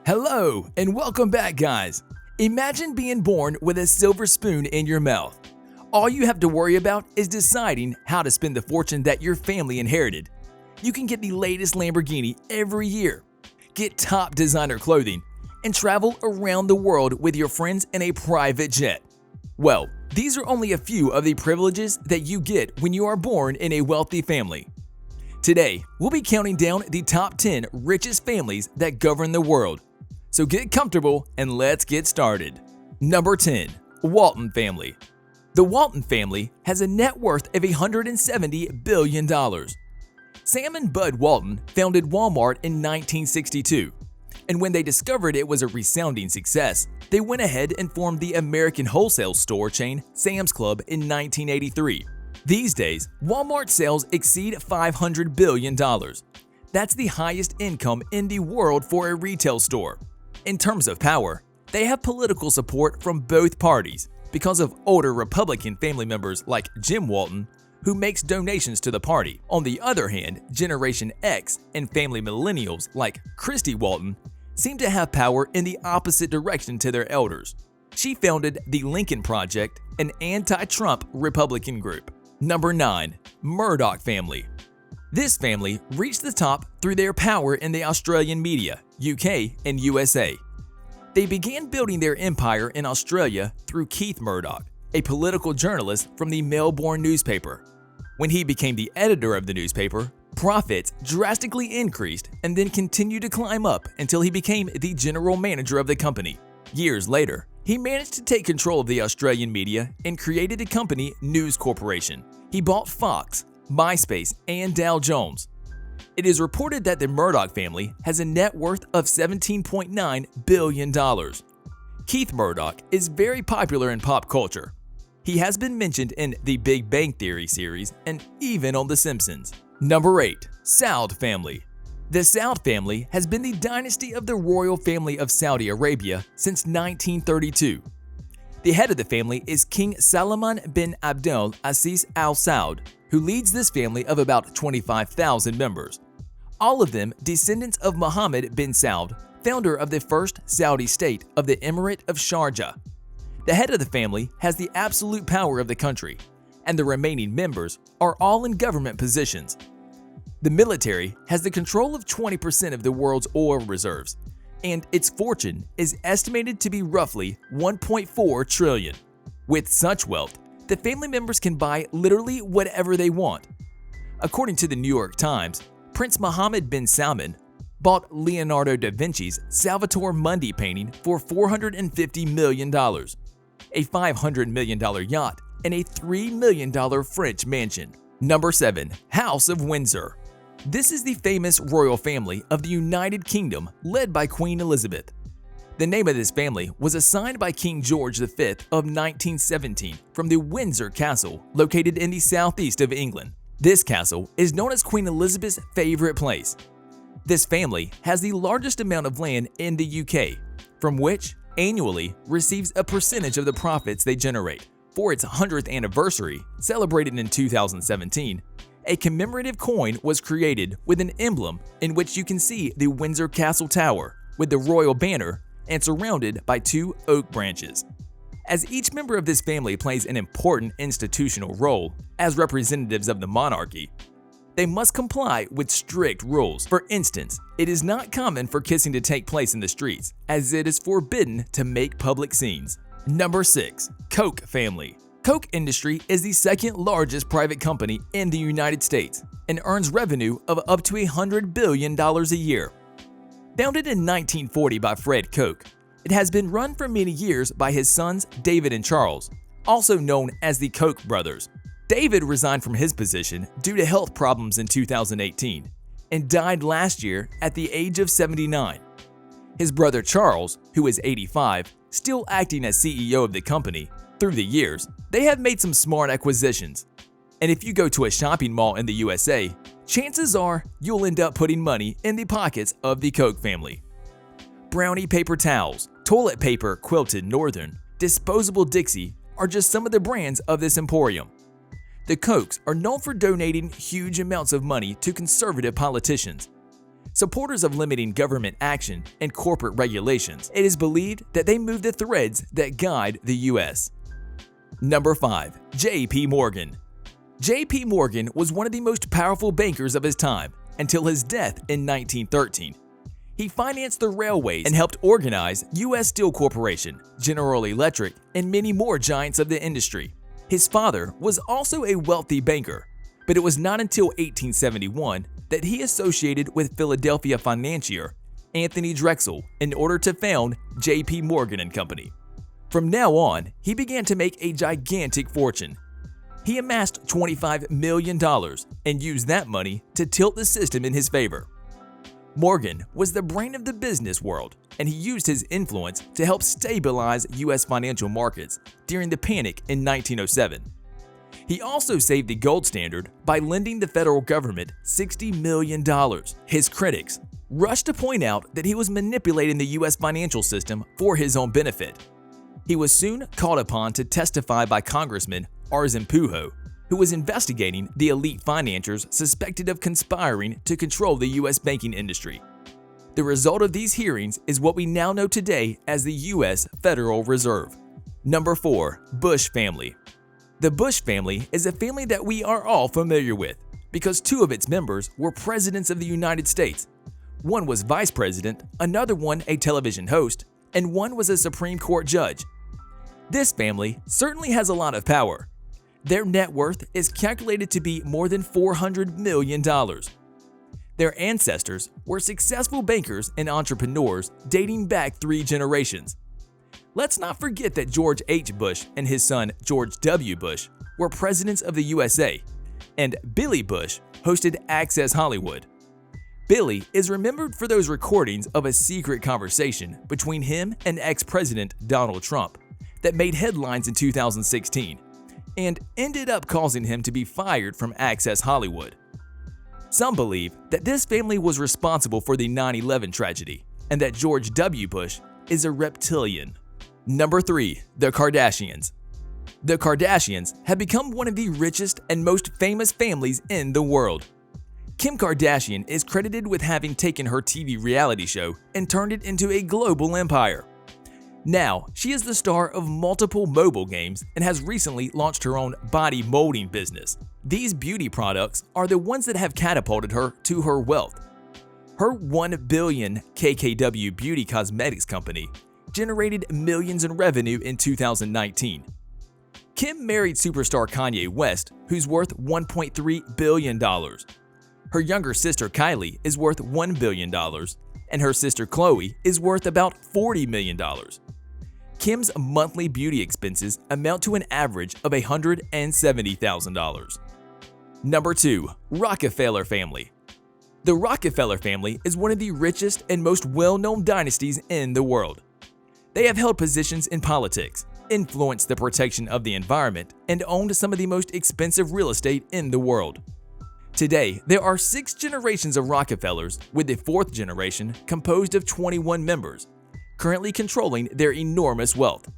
Hello and welcome back, guys. Imagine being born with a silver spoon in your mouth. All you have to worry about is deciding how to spend the fortune that your family inherited. You can get the latest Lamborghini every year, get top designer clothing, and travel around the world with your friends in a private jet. Well, these are only a few of the privileges that you get when you are born in a wealthy family. Today, we'll be counting down the top 10 richest families that govern the world. So get comfortable and let's get started. Number 10. Walton Family. The Walton family has a net worth of $170 billion. Sam and Bud Walton founded Walmart in 1962, and when they discovered it was a resounding success, they went ahead and formed the American wholesale store chain Sam's Club in 1983. These days, Walmart sales exceed $500 billion. That's the highest income in the world for a retail store. In terms of power, they have political support from both parties because of older Republican family members like Jim Walton, who makes donations to the party. On the other hand, Generation X and family millennials like Christy Walton seem to have power in the opposite direction to their elders. She founded the Lincoln Project, an anti-Trump Republican group. Number 9. Murdock Family. This family reached the top through their power in the Australian media, UK, and USA. They began building their empire in Australia through Keith Murdock, a political journalist from the Melbourne newspaper. When he became the editor of the newspaper, profits drastically increased and then continued to climb up until he became the general manager of the company. Years later, he managed to take control of the Australian media and created the company News Corporation. He bought Fox, MySpace, and Dow Jones. It is reported that the Murdock family has a net worth of $17.9 billion. Keith Murdock is very popular in pop culture. He has been mentioned in the Big Bang Theory series and even on The Simpsons. Number 8. Saud Family. The Saud family has been the dynasty of the royal family of Saudi Arabia since 1932. The head of the family is King Salman bin Abdul Aziz Al Saud, who leads this family of about 25,000 members. All of them descendants of Mohammed bin Saud, founder of the first Saudi state of the Emirate of Sharjah. The head of the family has the absolute power of the country, and the remaining members are all in government positions. The military has the control of 20% of the world's oil reserves, and its fortune is estimated to be roughly $1.4 trillion. With such wealth, the family members can buy literally whatever they want. According to the New York Times, Prince Mohammed bin Salman bought Leonardo da Vinci's Salvator Mundi painting for $450 million, a $500 million yacht, and a $3 million French mansion. Number 7. House of Windsor. This is the famous royal family of the United Kingdom led by Queen Elizabeth. The name of this family was assigned by King George V of 1917 from the Windsor Castle located in the southeast of England. This castle is known as Queen Elizabeth's favorite place. This family has the largest amount of land in the UK, from which annually receives a percentage of the profits they generate. For its 100th anniversary, celebrated in 2017, a commemorative coin was created with an emblem in which you can see the Windsor Castle Tower with the royal banner and surrounded by 2 oak branches. As each member of this family plays an important institutional role as representatives of the monarchy, they must comply with strict rules. For instance, it is not common for kissing to take place in the streets, as it is forbidden to make public scenes. Number 6. Koch Family. Koch Industry is the second largest private company in the United States and earns revenue of up to $100 billion a year. Founded in 1940 by Fred Koch, it has been run for many years by his sons David and Charles, also known as the Koch brothers. David resigned from his position due to health problems in 2018 and died last year at the age of 79. His brother Charles, who is 85, still acting as CEO of the company. Through the years, they have made some smart acquisitions. And if you go to a shopping mall in the USA, chances are you'll end up putting money in the pockets of the Koch family. Brownie paper towels, toilet paper Quilted Northern, disposable Dixie are just some of the brands of this emporium. The Kochs are known for donating huge amounts of money to conservative politicians. Supporters of limiting government action and corporate regulations, it is believed that they move the threads that guide the U.S. Number 5. J.P. Morgan. J.P. Morgan was one of the most powerful bankers of his time until his death in 1913. He financed the railways and helped organize U.S. Steel Corporation, General Electric, and many more giants of the industry. His father was also a wealthy banker, but it was not until 1871 that he associated with Philadelphia financier Anthony Drexel in order to found J.P. Morgan & Company. From now on, he began to make a gigantic fortune. He amassed $25 million and used that money to tilt the system in his favor. Morgan was the brain of the business world, and he used his influence to help stabilize U.S. financial markets during the panic in 1907. He also saved the gold standard by lending the federal government $60 million. His critics rushed to point out that he was manipulating the U.S. financial system for his own benefit. He was soon called upon to testify by Congressman Arzin Pujo, who was investigating the elite financiers suspected of conspiring to control the U.S. banking industry. The result of these hearings is what we now know today as the U.S. Federal Reserve. Number 4. Bush Family. The Bush family is a family that we are all familiar with because two of its members were presidents of the United States. One was vice president, another one a television host, and one was a Supreme Court judge. This family certainly has a lot of power. Their net worth is calculated to be more than $400 million. Their ancestors were successful bankers and entrepreneurs dating back 3 generations. Let's not forget that George H. Bush and his son George W. Bush were presidents of the USA, and Billy Bush hosted Access Hollywood. Billy is remembered for those recordings of a secret conversation between him and ex-president Donald Trump that made headlines in 2016 and ended up causing him to be fired from Access Hollywood. Some believe that this family was responsible for the 9/11 tragedy and that George W. Bush is a reptilian. Number 3. The Kardashians. The Kardashians have become one of the richest and most famous families in the world. Kim Kardashian is credited with having taken her TV reality show and turned it into a global empire. Now, she is the star of multiple mobile games and has recently launched her own body molding business. These beauty products are the ones that have catapulted her to her wealth. Her $1 billion KKW Beauty Cosmetics company generated millions in revenue in 2019. Kim married superstar Kanye West, who's worth $1.3 billion. Her younger sister Kylie is worth $1 billion, and her sister Khloe is worth about $40 million. Kim's monthly beauty expenses amount to an average of $170,000. Number 2. Rockefeller Family. The Rockefeller family is one of the richest and most well-known dynasties in the world. They have held positions in politics, influenced the protection of the environment, and owned some of the most expensive real estate in the world. Today, there are 6 generations of Rockefellers, with the 4th generation composed of 21 members, currently controlling their enormous wealth.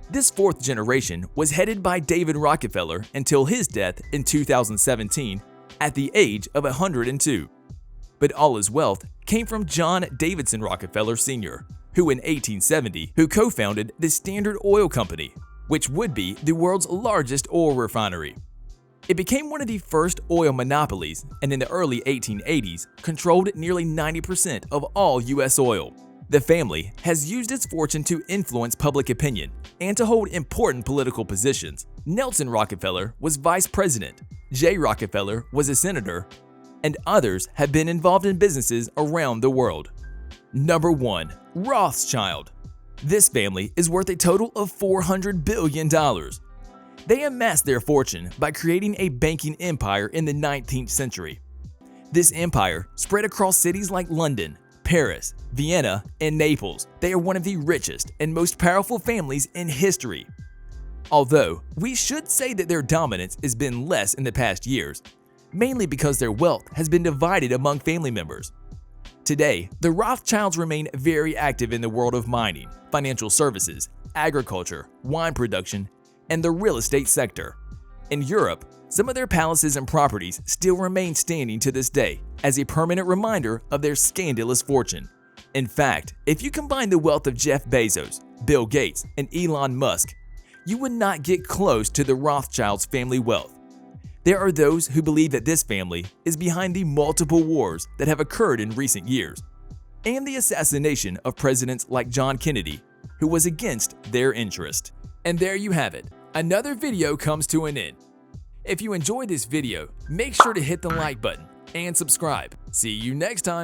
This 4th generation was headed by David Rockefeller until his death in 2017 at the age of 102. But all his wealth came from John Davidson Rockefeller Sr., who in 1870 co-founded the Standard Oil Company, which would be the world's largest oil refinery. It became one of the first oil monopolies and in the early 1880s controlled nearly 90% of all U.S. oil. The family has used its fortune to influence public opinion and to hold important political positions. Nelson Rockefeller was vice president, Jay Rockefeller was a senator, and others have been involved in businesses around the world. Number 1. Rothschild. This family is worth a total of $400 billion. They amassed their fortune by creating a banking empire in the 19th century. This empire spread across cities like London, Paris, Vienna, and Naples. They are one of the richest and most powerful families in history. Although, we should say that their dominance has been less in the past years, mainly because their wealth has been divided among family members. Today, the Rothschilds remain very active in the world of mining, financial services, agriculture, wine production, and the real estate sector. In Europe, Some of their palaces and properties still remain standing to this day as a permanent reminder of their scandalous fortune. In fact, if you combine the wealth of Jeff Bezos, Bill Gates, and Elon Musk, you would not get close to the Rothschild family wealth. There are those who believe that this family is behind the multiple wars that have occurred in recent years, and the assassination of presidents like John Kennedy, who was against their interest. And there you have it. Another video comes to an end. If you enjoyed this video, make sure to hit the like button and subscribe. See you next time.